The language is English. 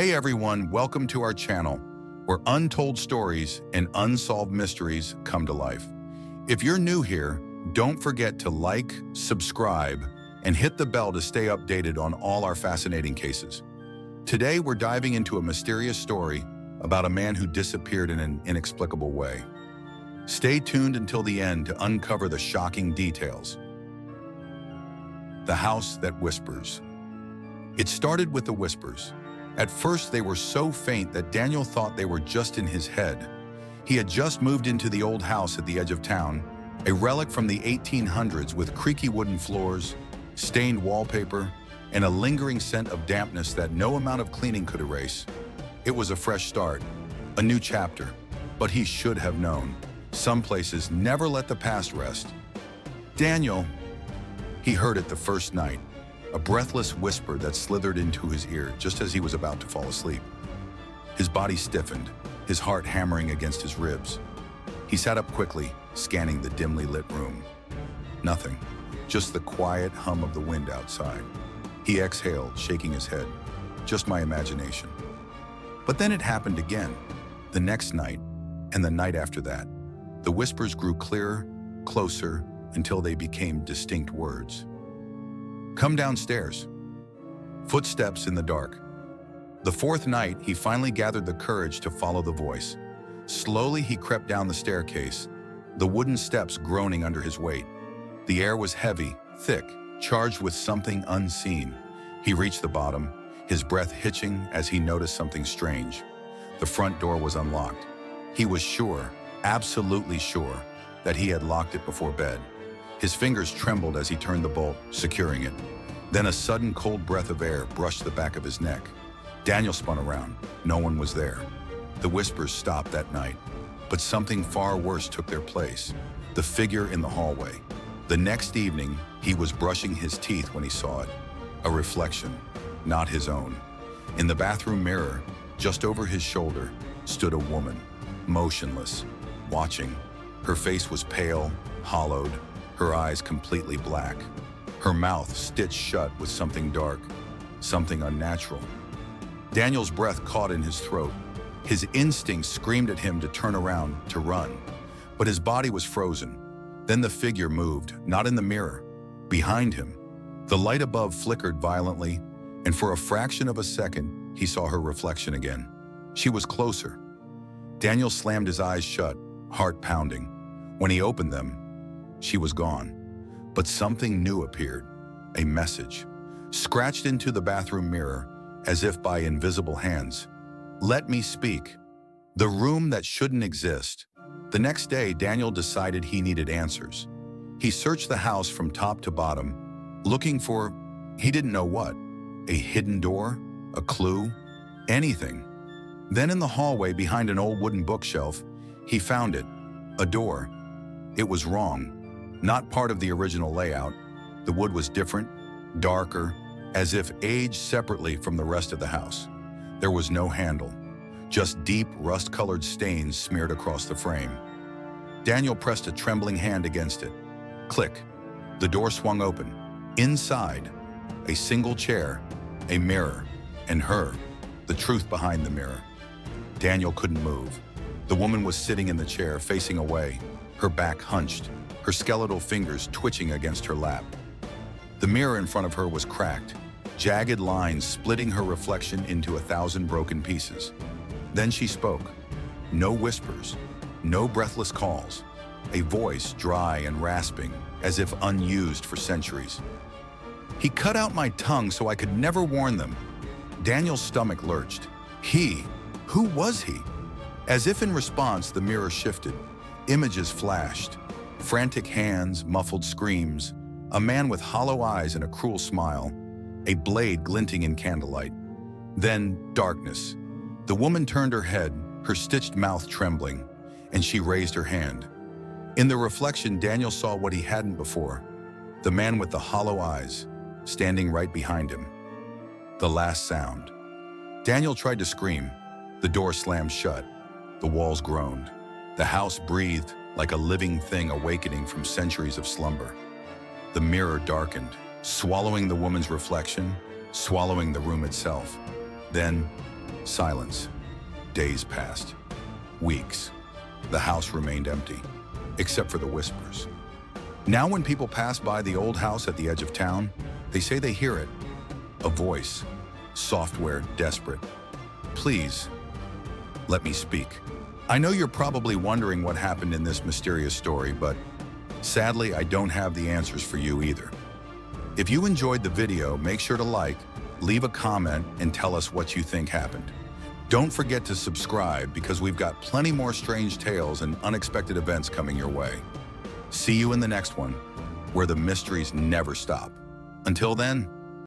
Hey everyone, welcome to our channel, where untold stories and unsolved mysteries come to life. If you're new here, don't forget to like, subscribe, and hit the bell to stay updated on all our fascinating cases. Today we're diving into a mysterious story about a man who disappeared in an inexplicable way. Stay tuned until the end to uncover the shocking details. The House That Whispers. It started with the whispers. At first, they were so faint that Daniel thought they were just in his head. He had just moved into the old house at the edge of town, a relic from the 1800s with creaky wooden floors, stained wallpaper, and a lingering scent of dampness that no amount of cleaning could erase. It was a fresh start, a new chapter, but he should have known. Some places never let the past rest. Daniel, he heard it the first night. A breathless whisper that slithered into his ear just as he was about to fall asleep. His body stiffened, his heart hammering against his ribs. He sat up quickly, scanning the dimly lit room. Nothing, just the quiet hum of the wind outside. He exhaled, shaking his head. Just my imagination. But then it happened again, the next night, and the night after that. The whispers grew clearer, closer, until they became distinct words. Come downstairs. Footsteps in the dark. The fourth night, he finally gathered the courage to follow the voice. Slowly, he crept down the staircase, the wooden steps groaning under his weight. The air was heavy, thick, charged with something unseen. He reached the bottom, his breath hitching as he noticed something strange. The front door was unlocked. He was sure, absolutely sure, that he had locked it before bed. His fingers trembled as he turned the bolt, securing it. Then a sudden cold breath of air brushed the back of his neck. Daniel spun around. No one was there. The whispers stopped that night, but something far worse took their place. The figure in the hallway. The next evening, he was brushing his teeth when he saw it. A reflection, not his own. In the bathroom mirror, just over his shoulder, stood a woman, motionless, watching. Her face was pale, hollowed, her eyes completely black, her mouth stitched shut with something dark, something unnatural. Daniel's breath caught in his throat. His instincts screamed at him to turn around, to run. But his body was frozen. Then the figure moved, not in the mirror, behind him. The light above flickered violently, and for a fraction of a second, he saw her reflection again. She was closer. Daniel slammed his eyes shut, heart pounding. When he opened them, she was gone. But something new appeared, a message, scratched into the bathroom mirror as if by invisible hands. Let me speak. The room that shouldn't exist. The next day, Daniel decided he needed answers. He searched the house from top to bottom, looking for, he didn't know what, a hidden door, a clue, anything. Then in the hallway behind an old wooden bookshelf, he found it, a door. It was wrong. Not part of the original layout. The wood was different, darker, as if aged separately from the rest of the house. There was no handle, just deep rust-colored stains smeared across the frame. Daniel pressed a trembling hand against it. Click. The door swung open. Inside, a single chair, a mirror, and her, the truth behind the mirror. Daniel couldn't move. The woman was sitting in the chair, facing away, her back hunched, her skeletal fingers twitching against her lap. The mirror in front of her was cracked, jagged lines splitting her reflection into 1,000 broken pieces. Then she spoke. No whispers, no breathless calls. A voice dry and rasping, as if unused for centuries. He cut out my tongue so I could never warn them. Daniel's stomach lurched. He? Who was he? As if in response, the mirror shifted. Images flashed. Frantic hands, muffled screams, a man with hollow eyes and a cruel smile, a blade glinting in candlelight. Then darkness. The woman turned her head, her stitched mouth trembling, and she raised her hand. In the reflection, Daniel saw what he hadn't before, the man with the hollow eyes, standing right behind him. The last sound. Daniel tried to scream. The door slammed shut. The walls groaned. The house breathed, like a living thing awakening from centuries of slumber. The mirror darkened, swallowing the woman's reflection, swallowing the room itself. Then, Silence. Days passed. Weeks. The house remained empty, except for the whispers. Now when people pass by the old house at the edge of town, they say they hear it. A voice. Software desperate. Please, let me speak. I know you're probably wondering what happened in this mysterious story, but sadly, I don't have the answers for you either. If you enjoyed the video, make sure to like, leave a comment, and tell us what you think happened. Don't forget to subscribe because we've got plenty more strange tales and unexpected events coming your way. See you in the next one, where the mysteries never stop. Until then,